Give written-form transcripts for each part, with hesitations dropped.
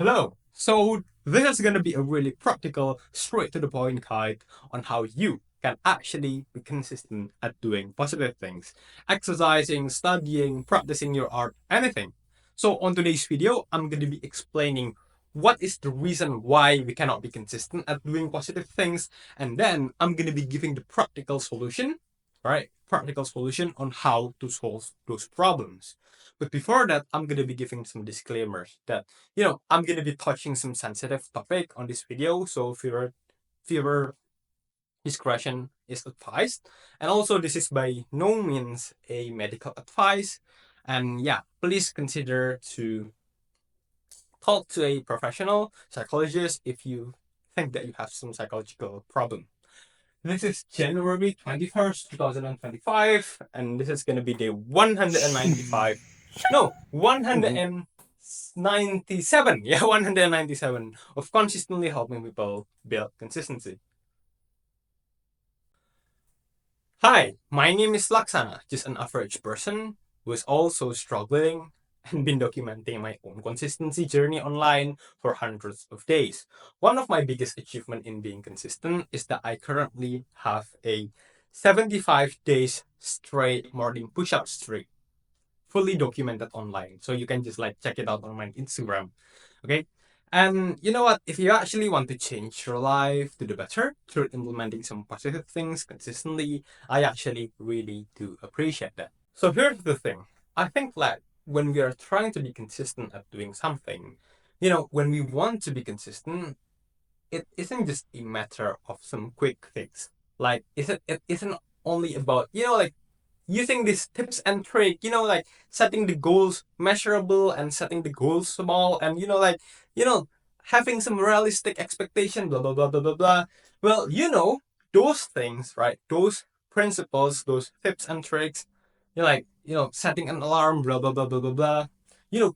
Hello. So this is going to be a really practical, straight to the point guide on how you can actually be consistent at doing positive things, exercising, studying, practicing your art, anything. So on today's video, I'm going to be explaining what is the reason why we cannot be consistent at doing positive things, and then I'm going to be giving the practical solution, right? Practical solution on how to solve those problems. But before that, I'm going to be giving some disclaimers that I'm going to be touching some sensitive topic on this video, so viewer discretion is advised. And also, this is by no means a medical advice. And yeah, please consider to talk to a professional psychologist if you think that you have some psychological problem. This is January 21st, 2025, and this is going to be day 195. No, 197. Yeah, 197 of consistently helping people build consistency. Hi, my name is Laksana, just an average person who is also struggling and been documenting my own consistency journey online for hundreds of days. One of my biggest achievements in being consistent is that I currently have a 75 days straight morning push-up streak, fully documented online. So you can just like check it out on my Instagram. Okay. And you know what? If you actually want to change your life to the better through implementing some positive things consistently, I actually really do appreciate that. So here's the thing. I think that when we are trying to be consistent at doing something, when we want to be consistent, it isn't just a matter of some quick fix. Like, it isn't only about, like using these tips and trick, like setting the goals measurable and setting the goals small and, you know, having some realistic expectation, blah, blah, blah, blah, blah, blah. Well, those things, right? Those principles, those tips and tricks, setting an alarm, blah, blah, blah, blah, blah, blah.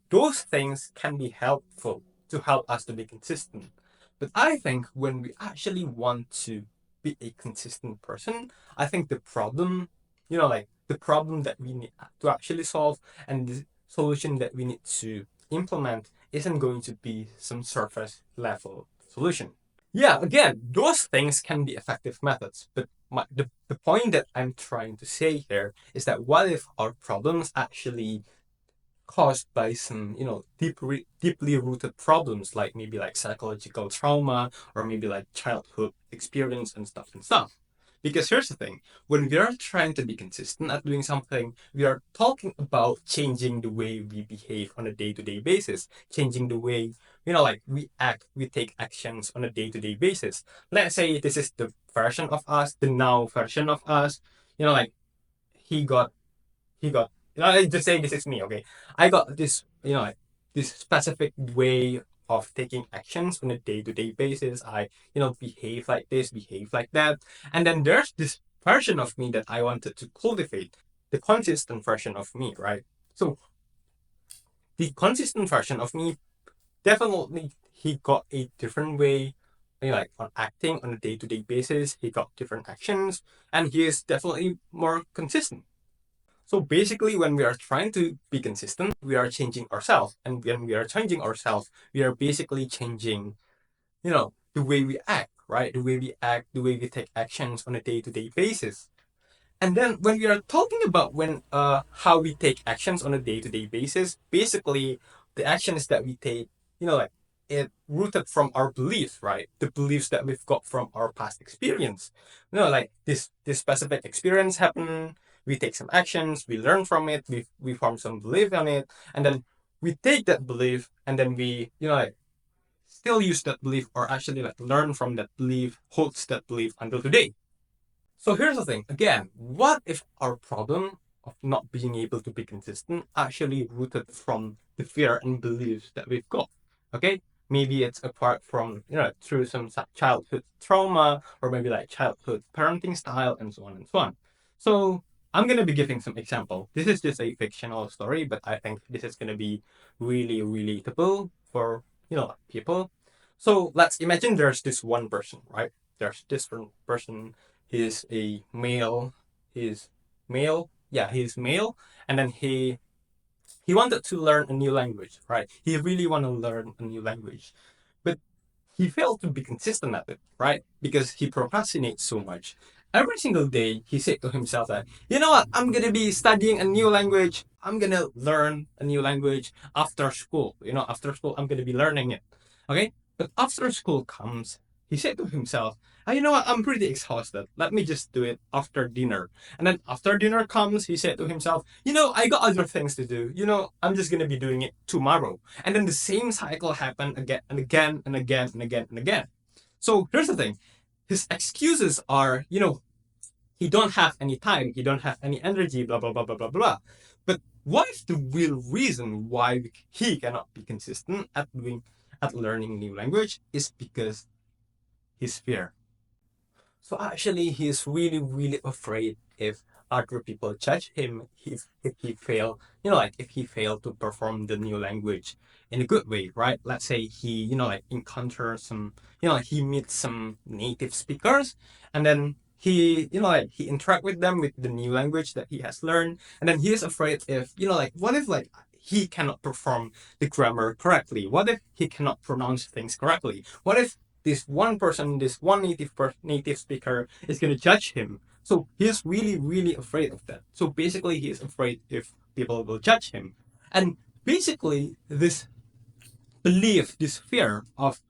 Those things can be helpful to help us to be consistent. But I think when we actually want to be a consistent person, I think the problem, the problem that we need to actually solve and the solution that we need to implement isn't going to be some surface level solution. Yeah, again, those things can be effective methods, but the point that I'm trying to say here is that what if our problems actually caused by some deeply rooted problems, like maybe like psychological trauma or maybe like childhood experience and stuff. Because here's the thing, when we are trying to be consistent at doing something, we are talking about changing the way we behave on a day-to-day basis, changing the way like we act, we take actions on a day-to-day basis. Let's say this is the version of us, the now version of us, like he got he got I just say this is me, okay? I got this, like this specific way of taking actions on a day-to-day basis. I, behave like this, behave like that. And then there's this version of me that I wanted to cultivate, the consistent version of me, right? So the consistent version of me, definitely he got a different way, like on acting on a day-to-day basis. He got different actions, and he is definitely more consistent. So basically, when we are trying to be consistent, we are changing ourselves. And when we are changing ourselves, we are basically changing, the way we act, right? The way we act, the way we take actions on a day-to-day basis. And then when we are talking about when how we take actions on a day-to-day basis, basically the actions that we take, like it rooted from our beliefs, right? The beliefs that we've got from our past experience. Like this specific experience happened, we take some actions, we learn from it, we form some belief on it, and then we take that belief and then we, like still use that belief or actually like learn from that belief, holds that belief until today. So here's the thing. Again, what if our problem of not being able to be consistent actually rooted from the fear and beliefs that we've got? Okay, maybe it's apart from through some childhood trauma or maybe like childhood parenting style and so on and so on. So I'm gonna be giving some example. This is just a fictional story, but I think this is gonna be really relatable for people. So let's imagine there's this one person, right? There's this one person. He's a male. He's male. Yeah, he's male. And then he He wanted to learn a new language, right? He really want to learn a new language, but he failed to be consistent at it, right? Because he procrastinates so much. Every single day, he said to himself that, you know what, I'm gonna be studying a new language. I'm gonna learn a new language after school. After school, I'm gonna be learning it. Okay? But after school comes, he said to himself, you know what, I'm pretty exhausted. Let me just do it after dinner. And then after dinner comes, he said to himself, I got other things to do. I'm just gonna be doing it tomorrow. And then the same cycle happened again and again and again and again and again. So here's the thing. His excuses are, he don't have any time, he don't have any energy, blah blah blah blah blah blah. But what if the real reason why he cannot be consistent at learning new language is because his fear? So actually, he's really, really afraid if other people judge him if he fail, if he failed to perform the new language in a good way, right? Let's say he, encounters some, he meets some native speakers, and then he, he interact with them with the new language that he has learned, and then he is afraid if, what if he cannot perform the grammar correctly? What if he cannot pronounce things correctly? What if this one person, this one native speaker is going to judge him? So he's really, really afraid of that. So basically, he's afraid if people will judge him. And basically, this belief, this fear of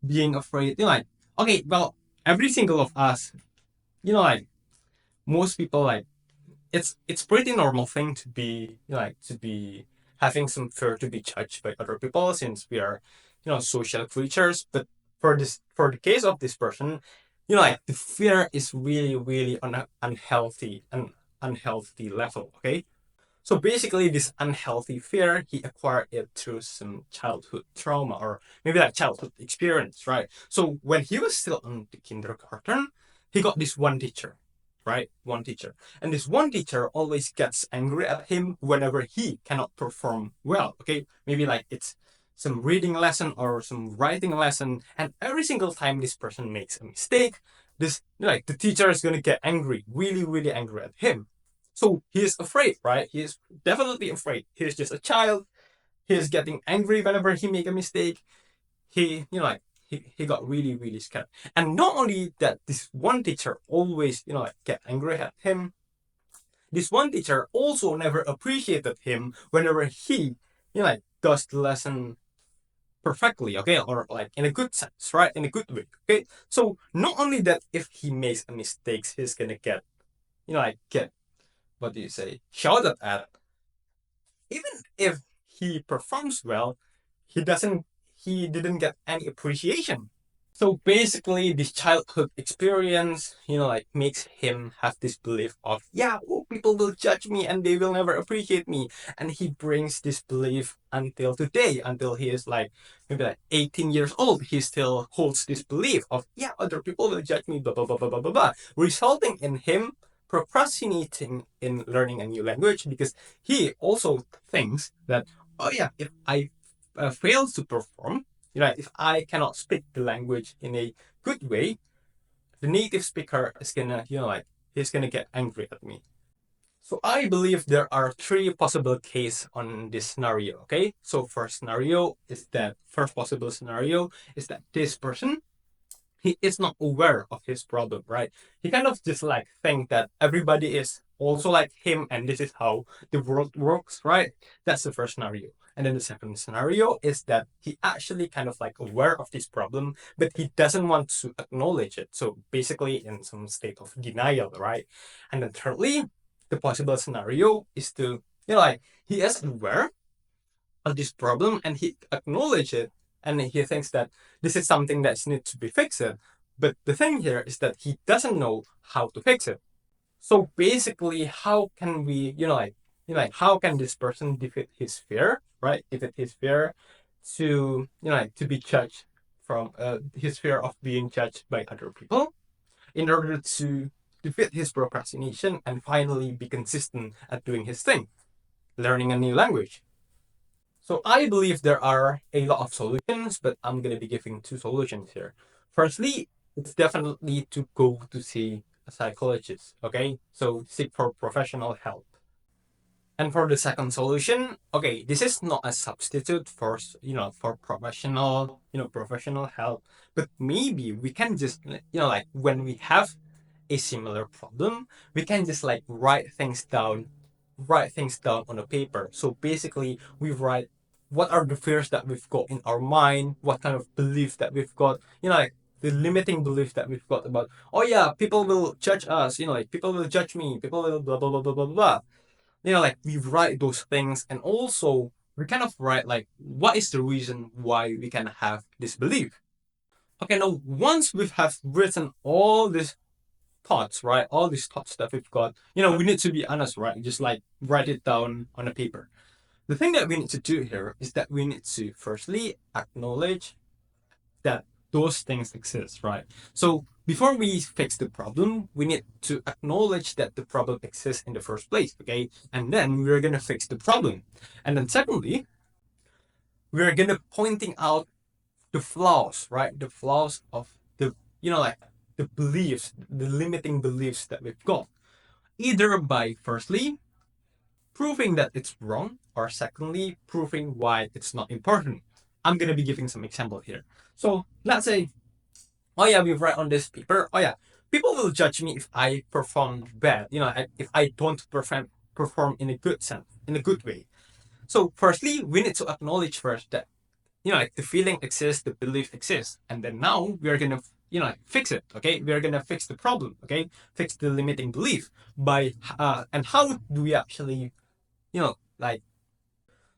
being afraid, okay, well, every single of us, most people, it's pretty normal thing to be, to be having some fear to be judged by other people since we are, social creatures. But for the case of this person, the fear is really, really on an unhealthy level. Okay, so basically, this unhealthy fear, he acquired it through some childhood trauma or maybe like childhood experience, right? So when he was still in the kindergarten, he got this one teacher, right? One teacher. And this one teacher always gets angry at him whenever he cannot perform well, okay? Maybe like it's some reading lesson or some writing lesson. And every single time this person makes a mistake, the teacher is going to get angry, really, really angry at him. So he is afraid, right? He is definitely afraid. He is just a child. He is getting angry whenever he make a mistake. He, he got really, really scared. And not only that, this one teacher always, get angry at him. This one teacher also never appreciated him whenever he, does the lesson perfectly, okay, or like in a good sense, right? In a good way, okay. So not only that, if he makes a mistake, he's gonna get, get what do you say, shouted at. Even if he performs well, he didn't get any appreciation. So basically, this childhood experience, makes him have this belief of, yeah, oh, people will judge me and they will never appreciate me. And he brings this belief until today, until he is like maybe like 18 years old. He still holds this belief of, yeah, other people will judge me, blah, blah, blah, blah, blah, blah, blah, resulting in him procrastinating in learning a new language because he also thinks that, oh, yeah, if I fail to perform, if I cannot speak the language in a good way, the native speaker is gonna, he's gonna get angry at me. So I believe there are three possible cases on this scenario. Okay, so first possible scenario is that this person, he is not aware of his problem, right? He kind of just like think that everybody is also like him and this is how the world works, right? That's the first scenario. And then the second scenario is that he actually kind of like aware of this problem, but he doesn't want to acknowledge it. So basically in some state of denial, right? And then thirdly, the possible scenario is to, he is aware of this problem and he acknowledge it and he thinks that this is something that needs to be fixed. But the thing here is that he doesn't know how to fix it. So basically, how can we, how can this person defeat his fear, right? Defeat his fear to, to be judged from his fear of being judged by other people in order to defeat his procrastination and finally be consistent at doing his thing, learning a new language. So I believe there are a lot of solutions, but I'm gonna be giving two solutions here. Firstly, it's definitely to go to see a psychologist. Okay, so seek for professional help. And for the second solution, okay, this is not a substitute for for professional help, but maybe we can just like when we have a similar problem, we can just like write things down on a paper. So basically, we write what are the fears that we've got in our mind, what kind of beliefs that we've got, like the limiting beliefs that we've got about, oh yeah, people will judge us, like people will judge me, people will blah blah blah blah blah blah. Like we write those things, and also we kind of write like what is the reason why we can have this belief. Okay, now once we have written all these thoughts, right? All these thoughts that we've got, we need to be honest, right? Just like write it down on a paper. The thing that we need to do here is that we need to firstly acknowledge that those things exist, right? So before we fix the problem, we need to acknowledge that the problem exists in the first place, okay? And then we're gonna fix the problem. And then secondly, we're gonna pointing out the flaws, right? The flaws of the, like the beliefs, the limiting beliefs that we've got. Either by firstly proving that it's wrong, or secondly proving why it's not important. I'm gonna be giving some example here. So let's say, oh yeah, we've read on this paper. Oh yeah, people will judge me if I perform bad. If I don't perform in a good sense, in a good way. So firstly, we need to acknowledge first that like the feeling exists, the belief exists, and then now we are gonna fix it. Okay, we are gonna fix the problem. Okay, fix the limiting belief by and how do we actually like.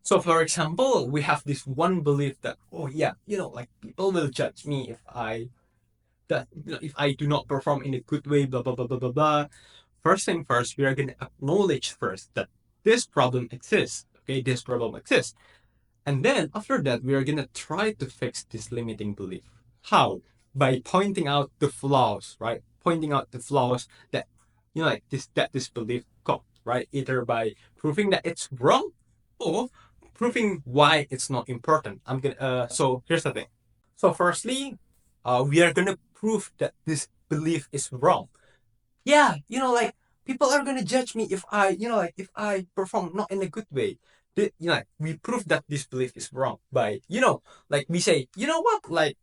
So, for example, we have this one belief that, oh yeah, like people will judge me if I do not perform in a good way, blah blah blah blah blah blah. First thing first, we are gonna acknowledge first that this problem exists. Okay, this problem exists. And then after that, we are gonna try to fix this limiting belief. How? By pointing out the flaws, right? Pointing out the flaws that like this belief got, right? Either by proving that it's wrong or proving why it's not important. I'm gonna so here's the thing. So firstly, we are gonna prove that this belief is wrong. Yeah, like people are gonna judge me if like if I perform not in a good way. Like we prove that this belief is wrong by, like we say, you know what, like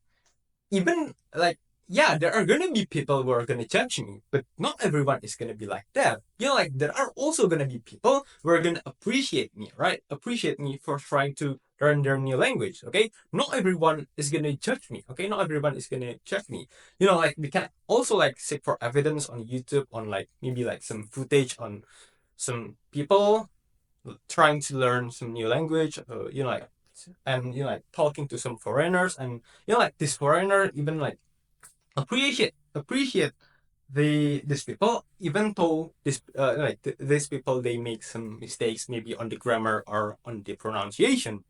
even like yeah, there are gonna be people who are gonna judge me, but not everyone is gonna be like that. Like there are also gonna be people who are gonna appreciate me, right? Appreciate me for trying to learn their new language. Okay, not everyone is gonna judge me. Okay, not everyone is gonna judge me. Like we can also like seek for evidence on YouTube, on like maybe like some footage on some people trying to learn some new language. Like and like talking to some foreigners, and like this foreigner even like appreciate these people, even though these people they make some mistakes maybe on the grammar or on the pronunciation.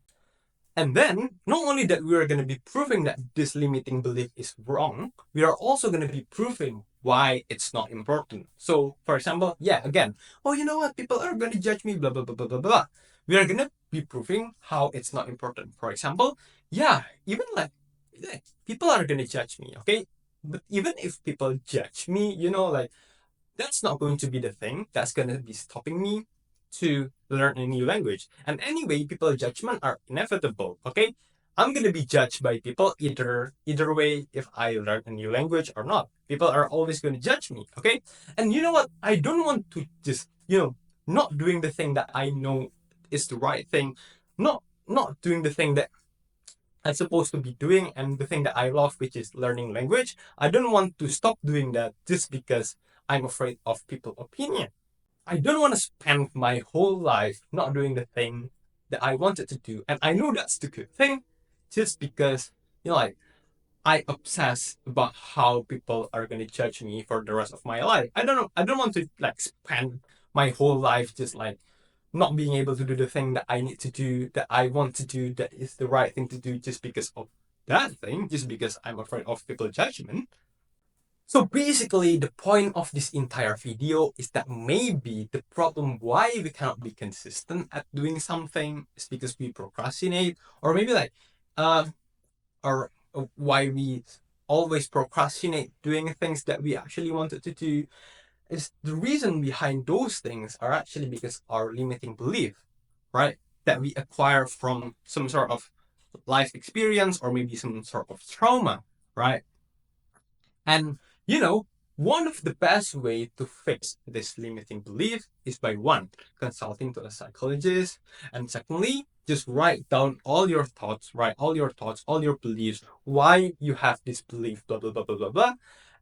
And then, not only that we are going to be proving that this limiting belief is wrong, we are also going to be proving why it's not important. So, for example, yeah, again, oh, you know what? People are going to judge me, blah, blah, blah, blah, blah, blah. We are going to be proving how it's not important. For example, yeah, even like yeah, people are going to judge me, okay? But even if people judge me, like that's not going to be the thing that's going to be stopping me to learn a new language. And anyway, people judgment are inevitable. Okay, I'm going to be judged by people either way if I learn a new language or not. People are always going to judge me. Okay, and you know what? I don't want to just not doing the thing that I know is the right thing, not doing the thing that I'm supposed to be doing and the thing that I love, which is learning language. I don't want to stop doing that just because I'm afraid of people's opinion. I don't want to spend my whole life not doing the thing that I wanted to do. And I know that's the good thing just because, like, I obsess about how people are going to judge me for the rest of my life. I don't know. I don't want to, like, spend my whole life just, like, not being able to do the thing that I need to do, that I want to do, that is the right thing to do just because of that thing, just because I'm afraid of people judgment. So basically, the point of this entire video is that maybe the problem why we cannot be consistent at doing something is because we procrastinate, or maybe like, uh, or why we always procrastinate doing things that we actually wanted to do is the reason behind those things are actually because our limiting belief, right? That we acquire from some sort of life experience or maybe some sort of trauma, right? And you know, one of the best way to fix this limiting belief is by one, consulting to a psychologist, and secondly, just write down all your thoughts, write all your thoughts, all your beliefs, why you have this belief, blah blah blah blah blah blah,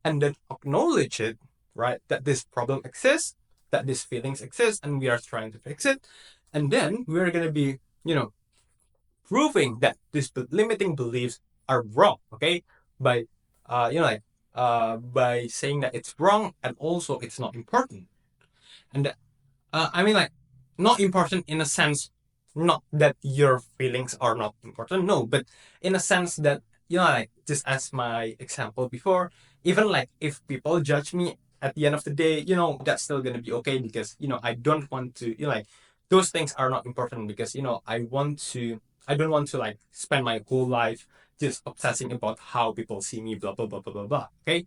and then acknowledge it, right? That this problem exists, that these feelings exist, and we are trying to fix it, and then we're gonna be, you know, proving that these limiting beliefs are wrong, okay, by by saying that it's wrong and also it's not important. And I mean, like, not important in a sense, not that your feelings are not important, no, but in a sense that, like, just as my example before, even like if people judge me at the end of the day, that's still gonna be okay because, I don't want to, like, those things are not important because, I don't want to like spend my whole life just obsessing about how people see me, blah, blah, blah, blah, blah, blah, okay?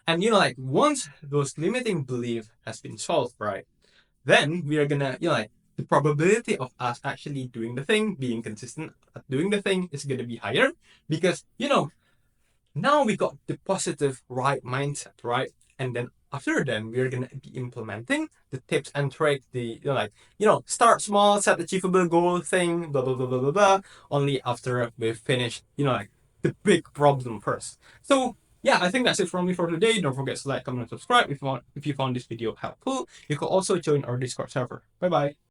And, like, once those limiting belief has been solved, right? Then we are gonna, like, the probability of us actually doing the thing, being consistent at doing the thing is gonna be higher because, now we got the positive right mindset, right? And then after then, we're gonna be implementing the tips and tricks, the, start small, set achievable goal thing, blah blah blah blah blah blah. Only after we finish, like, the big problem first. So yeah, I think that's it from me for today. Don't forget to like, comment, and subscribe if you found this video helpful. You can also join our Discord server. Bye bye.